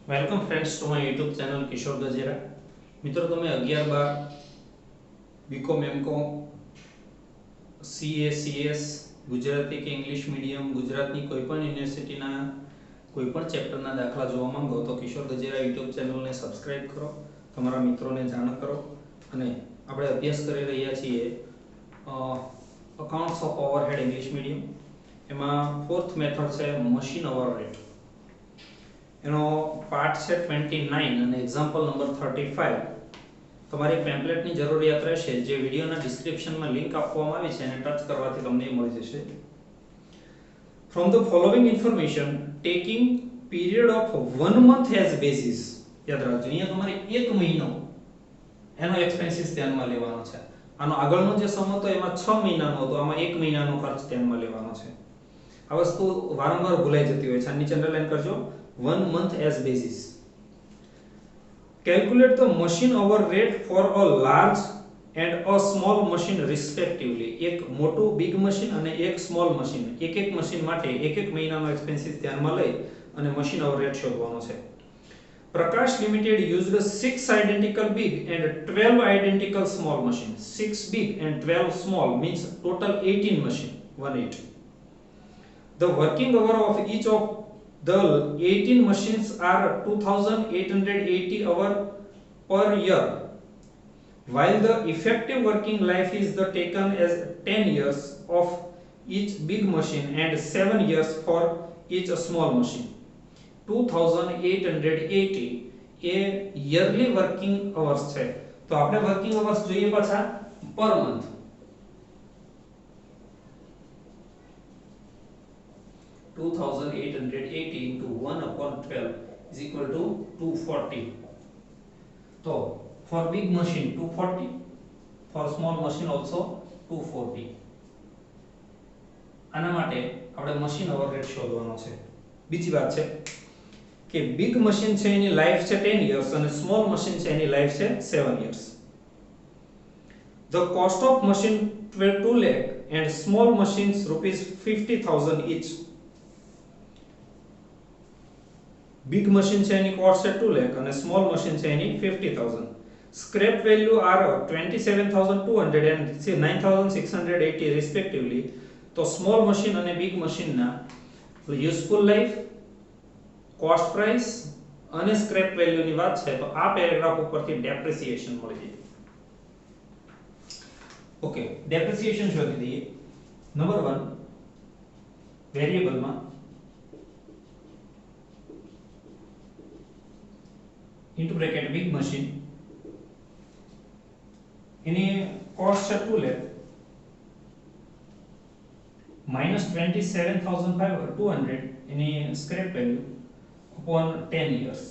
Welcome friends to my YouTube channel Kishor Gajera. મિત્રો, તમે 11-12 BCom MCom CA CS Gujarati કે English medium ગુજરાતની કોઈપણ યુનિવર્સિટીના કોઈપણ ચેપ્ટરના દાખલા જોવા માંગો તો કિશોર ગજેરા યુટ્યુબ ચેનલને સબસ્ક્રાઇબ કરો, તમારા મિત્રોને જાણ કરો. અને આપણે અભ્યાસ કરી રહ્યા છીએ accounts of overhead English medium. એમાં ફોર્થ મેથડ છે મશીન ઓવરહેડ. એનો પાર્ટ છે 29 અને એક્ઝામ્પલ નંબર 35. તમારી પેમ્પલેટની જરૂરિયાત રહેશે, જે વિડીયોના ડિસ્ક્રિપ્શનમાં લિંક આપવામાં આવી છે એને ટચ કરવાથી તમને મળી જશે. From the following information taking period of 1 month as basis. યાદ રાખજો, અહીંયા તમારે 1 મહિનો એનો એક્સપેન્સિસ ધ્યાનમાં લેવાનો છે. આનો આગળનો જે સમ હતો એમાં 6 મહિનાનો હતો, આમાં 1 મહિનાનો ખર્ચ ધ્યાનમાં લેવાનો છે. આ વસ્તુ વારંવાર ભૂલાઈ જતી હોય છે. નીચે અંડરલાઈન કરજો, 1 month as basis. Calculate the machine hour rate for a large and a small machine respectively. એક મોટું બિગ મશીન અને એક સ્મોલ મશીન, એક મશીન માટે એક મહિનાનો એક્સપેન્સિસ ધ્યાનમાં લઈ અને મશીન hour rate શોધવાનો છે. Prakash Limited used 6 identical big and 12 identical small machines. 6 big and 12 small means total 18 machine, 18. The working hour of each of the 18 machines are 2880 hours per year, while the effective working life is the taken as 10 years of each big machine and 7 years for each small machine. 2880 A yearly working hours છે. તો આપણે working hours જોઈએ પાછા per month. 2880 into 1/12 is equal to 240. So for big machine 240, for small machine also 240. આના માટે આપણે machine over rate શોધવાનો છે. બીજી વાત છે કે બિગ મશીન છે એની લાઈફ છે 10 years અને સ્મોલ મશીન છે એની લાઈફ છે 7 years. The cost of machine 2 lakh and small machines rupees 50,000 each. big machine છે એની કોસ્ટ છે 2 લાખ અને સ્મોલ મશીન છે એની 50,000. Scrap value are 27,200 and 9,680 respectively. તો સ્મોલ મશીન અને બિગ મશીનના યુઝફુલ લાઈફ, કોસ્ટ પ્રાઇસ અને સ્ક્રેપ વેલ્યુની વાત છે તો આ પેરેગ્રાફ ઉપરથી ડેપ્રિસિએશન મળી જાય. ઓકે, ડેપ્રિસિએશન શોધી દઈએ. નંબર 1 વેરિયેબલમાં into bracket big machine any cost છે 2 lakh minus 27,200 any scrap value upon 10 years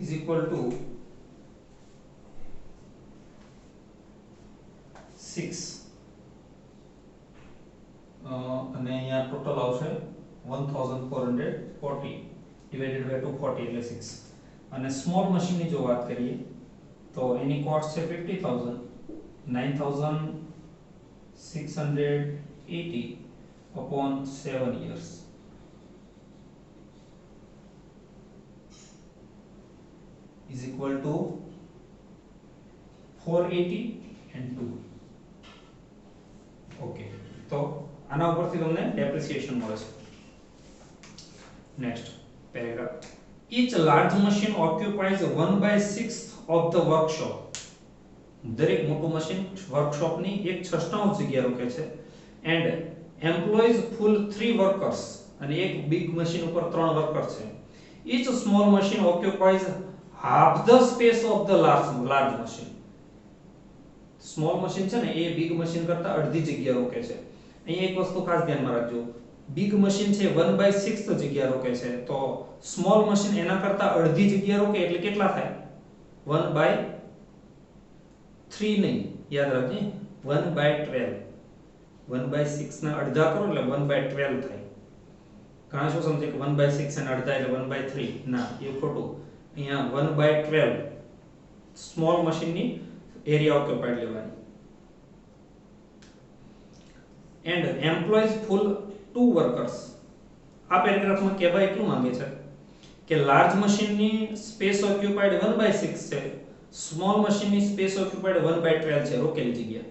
is equal to 6 અને અહીંયા ટોટલ આવશે 1440 divided by 240 એટલે 6. અને સ્મોલ મશીનની જો વાત કરીએ તો એની કોસ્ટ છે 50,000, 9,680 upon 7 years is equal to 480 and 2. Okay, તો આના ઉપરથી તમને ડેપ્રિસિએશન મળે છે. Next paragraph. Each large machine occupies 1/6 of the workshop. દરેક મોટું મશીન વર્કશોપની 1/6 જગ્યા રોકે છે. And employs full 3 workers. અને એક બિગ મશીન ઉપર 3 વર્કર છે. Each small machine occupies half the space of the large machine. Small machine છે ને એ બિગ મશીન કરતા અડધી જગ્યા રોકે છે. અહીંયા એક વસ્તુ ખાસ ધ્યાનમાં રાખજો, બિગ મશીન છે 1/6 જગ્યા રોકે છે, તો સ્મોલ મશીન એના કરતા અડધી જગ્યા રોકે એટલે કેટલા થાય? 1/3 નહીં, યાદ રાખજો, 1/12. 1/6 ના અડધા કરો એટલે 1/12 થાય. ઘણા શું સમજે કે 1/6 અને અડધા એટલે 1/3. ના, એ ખોટું. અહીંયા 1/12 સ્મોલ મશીનની એરિયા ઓક્યુપાઈડ લેવાની. And employees full 2 workers. આ પેરેગ્રાફમાં કહેવા એટલું માંગે છે કે લાર્જ મશીનની સ્પેસ ઓક્યુપાઈડ 1/6 છે, સ્મોલ મશીનની સ્પેસ ઓક્યુપાઈડ 1/12 છે, રોકેલી જગ્યા.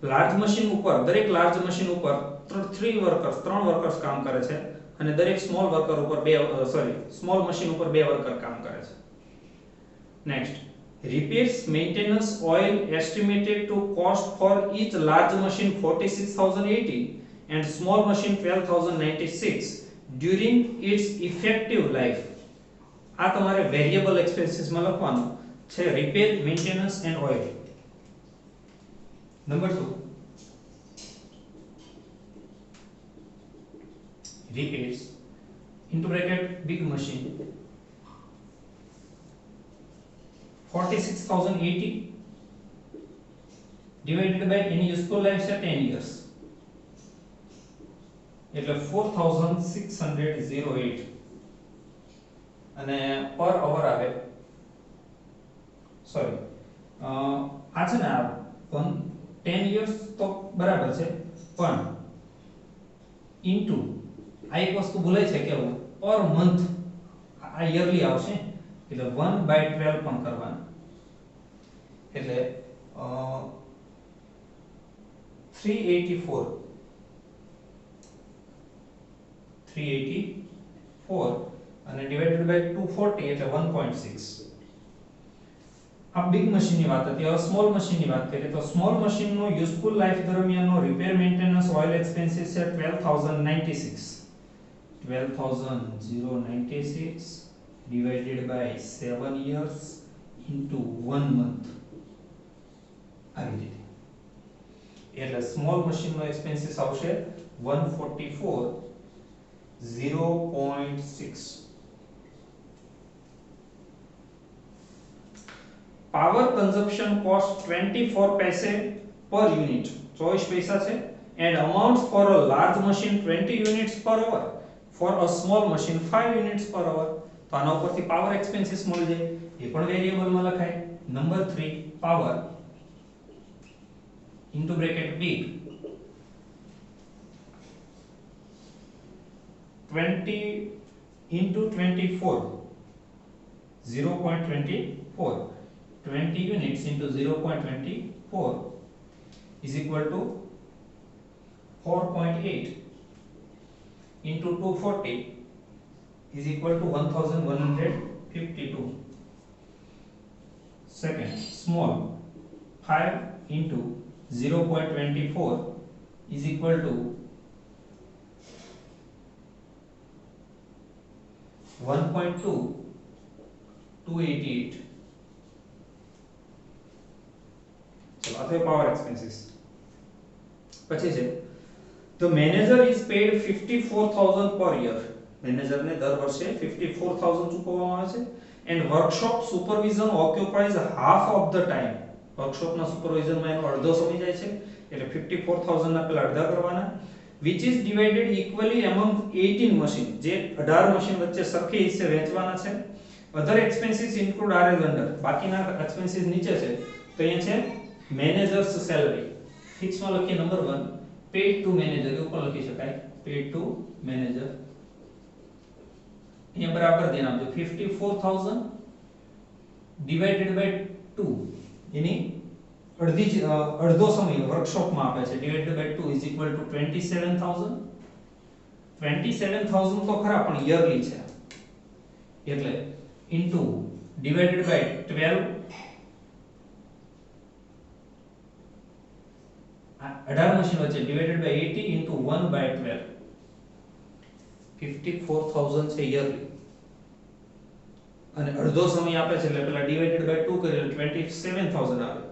લાર્જ મશીન ઉપર દરેક લાર્જ મશીન ઉપર 3 વર્કર્સ કામ કરે છે અને દરેક સ્મોલ વર્કર ઉપર સ્મોલ મશીન ઉપર 2 વર્કર કામ કરે છે. Next, repairs maintenance oil estimated to cost for each large machine 46080 and small machine 12096 during its effective life. આ તમારે વેરિયેબલ એક્સપેન્સીસ માં લખવાનું છે, repair, maintenance and oil. Number 2, repairs into bracket big machine 46080 divided by any useful life છે 10 years એટલે 4608 અને પર અવર આવે સોરી આ છે ને આ 10 years તો બરાબર છે પણ ઇન્ટુ આ એક વસ્તુ ભૂલાય છે કેવું પર મંથ આ યરલી આવશે એટલે 1/12 પણ કરવાનું એટલે 384 અને ડિવાઇડેડ બાય 240 એટલે 1.6. આ બિગ મશીનની વાત હતી. હવે સ્મોલ મશીનની વાત કરીએ તો સ્મોલ મશીનનો યુઝફુલ લાઈફ દરમિયાનનો રિપેર મેન્ટેનન્સ ઓઇલ એક્સપેન્સીસ છે 12096 divided by 7 years into 1 month આવી રીતે એટલે સ્મોલ મશીનનો એક્સપેન્સીસ આવશે 144,0.6. પાવર કન્ઝમ્પશન કોસ્ટ 24 પૈસે પર યુનિટ 24 પૈસા છે and amounts for a large machine 20 units per hour, for a small machine 5 units per hour. તો આના ઉપરથી પાવર એક્સપેન્સીસ મળી જાય, એ પણ વેરિયેબલમાં લખાય. Number 3, power into bracket big 20 into 24 0.24 20 units into 0.24 is equal to 4.8 into 240 is equal to 1152. Second, small 5 into 0.24 is equal to 1.288. So આ તો પાવર એક્સપેન્સીસ. પછી છે the manager is paid 54000 per year. મેનેજરને દર વર્ષે 54000 ચૂકવવામાં આવે છે and workshop supervision occupies half of the time. વર્કશોપના સુપરવિઝનમાં એનો અડધો સમય જાય છે એટલે 54000 ના પેલા અડધા કરવાના, which is divided equally among 18 machine, જે 18 મશીન વચ્ચે સરખી હિસ્સે વહેંચવાના છે. other expenses include are as under. બાકીના એક્સપેન્સીસ નીચે છે તો અહીંયા છે મેનેજર્સ સેલરી. ફિક્સમાં લખીએ નંબર 1 પેડ ટુ મેનેજર, ઉપર લખી શકાય પેડ ટુ મેનેજર. અહીંયા બરાબર ધ્યાન આપજો 54000 ડિવાઇડેડ બાય 2 એની અડધો સમય વર્કશોપમાં આપે છે divided by 2 is equal to 27000. 27000 તો ખરા પણ યરલી છે એટલે ઇન્ટુ ડિવાઇડેડ બાય 12 18 મશીન વચ્ચે ડિવાઇડેડ બાય 80 ઇન્ટુ 1/12 54000 છે યરલી અને અડધો સમય આપે છે એટલે પેલા ડિવાઇડેડ બાય 2 કરી એટલે 27000 આવે.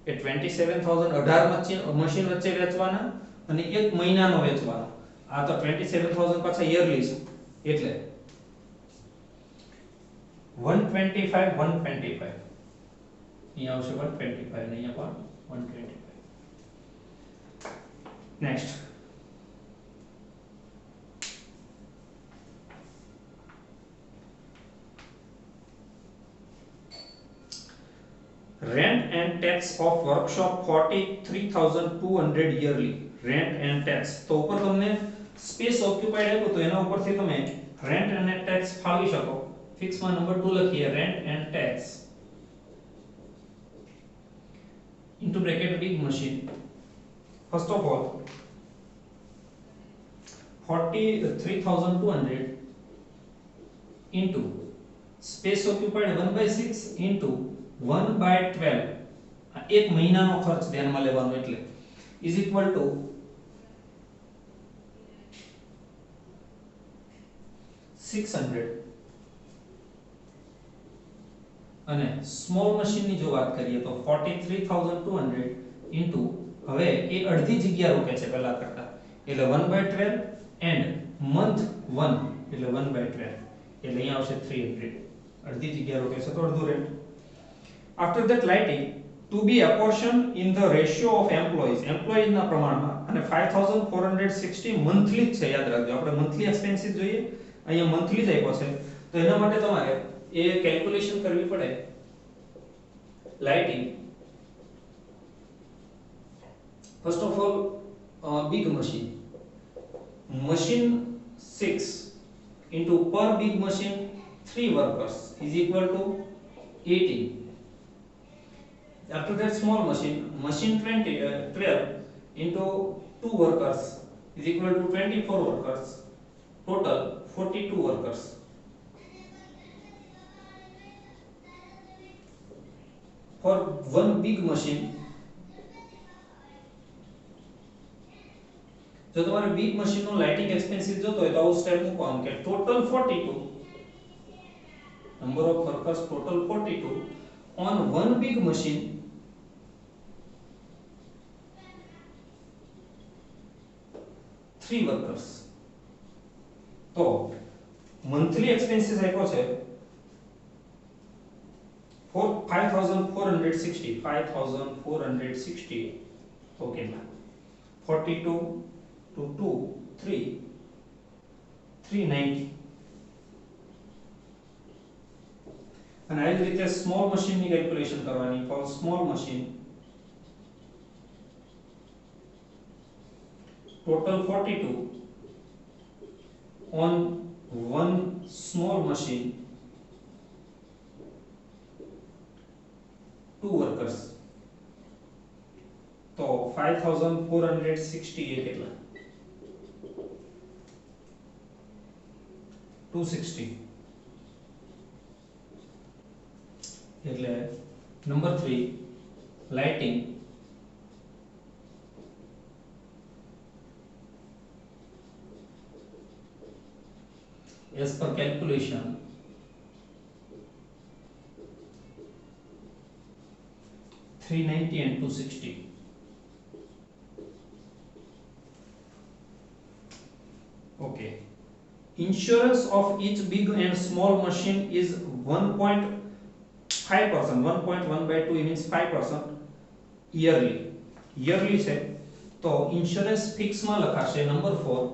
એ 27000 18 મશીન વચ્ચે વેચવાના અને એક મહિનાનો વેચવાનો. આ તો 27000 પાછા યરલી છે એટલે 125 125 અહીંયા આવશે 125 અને અહીંયા પણ 125. Next, rent and tax of workshop 43200 yearly. rent and tax તો ઉપર તમને સ્પેસ ઓક્યુપાઈડ આપ્યું તો એના ઉપરથી તમે રેન્ટ અને ટેક્સ ફાળવી શકો. ફિક્સમાં નંબર 2 લખીએ, rent and tax into bracket big machine. First of all, 43,200 into space occupied 1/6 into 1/12, એક મહિનાનો ખર્ચ ધ્યાનમાં લેવાનો એટલે is equal to 600. અને સ્મોલ મશીનની જો વાત કરીએ તો 43,200 into, હવે એ અડધી જગ્યા રોકે છે પહેલા કરતા, એટલે 1/12 and month 1 એટલે 1/12 એટલે અહીંયા આવશે 300. અડધી જગ્યા રોકે છે તો અડધું rent. After that, lighting to be apportioned in the ratio of employees, employees ના પ્રમાણમાં, અને 5,460 મંથલી જ છે, યાદ રાખજો. આપણે મંથલી એક્સપેન્સીસ જોઈએ, અહીંયા મંથલી જ આપ્યો છે, તો એના માટે તમારે એ કેલ્ક્યુલેશન કરવી પડે. Lighting, first of all, big machine, machine 6 into per big machine 3 workers is equal to 18. After that, small machine, machine 12 into 2 workers is equal to 24 workers, total 42 workers. For one big machine, જો તમારે big machine નો lighting expenses જોતો હોય તો આવું step મૂકવાનું કે total 42, number of workers total 42 on one big machine, three workers. તો monthly expenses આપ્યો છે 5,460. Okay, 42 to 2 3 390. અને આ જ રીતે સ્મોલ મશીનની કેલ્ક્યુલેશન કરવાની. For small machine total 42 on one small machine, 2 workers. તો 5,460 એ કેટલા? 260. એટલે number 3, lighting as per calculation 390 and 260. Okay, insurance of each big and small machine is 1.5%. 1.1/2 means 5% yearly છે, તો ઇન્સ્યોરન્સ ફિક્સ માં લખાશે number 4.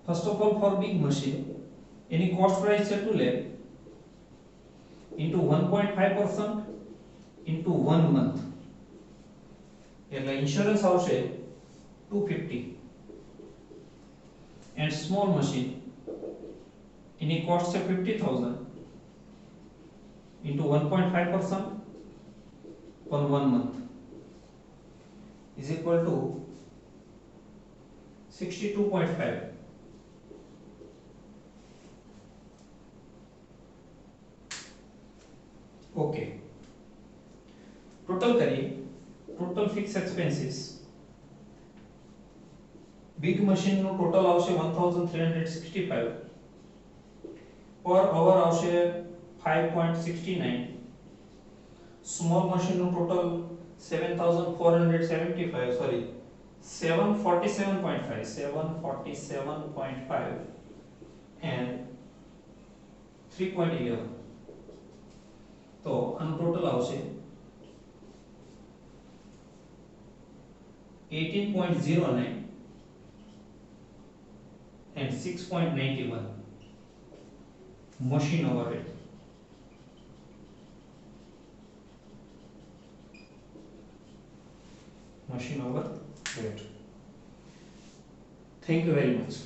First of all, for big machine, any cost price છે 2 lakh into 1.5% into 1 month, એટલે insurance આવશે 250. and small machine, any cost છે 50,000 into 1.5% on 1 month is equal to 62.5. Okay, total करिए. Total fix expenses big machine नो total આવશે 1365, per hour આવશે 5.69, small machine नो total 7475, sorry 747.5 and 3.11. तो આનું ટોટલ આવશે 18.09 and 6.91 machine overhead. machine over rate. Thank you very much.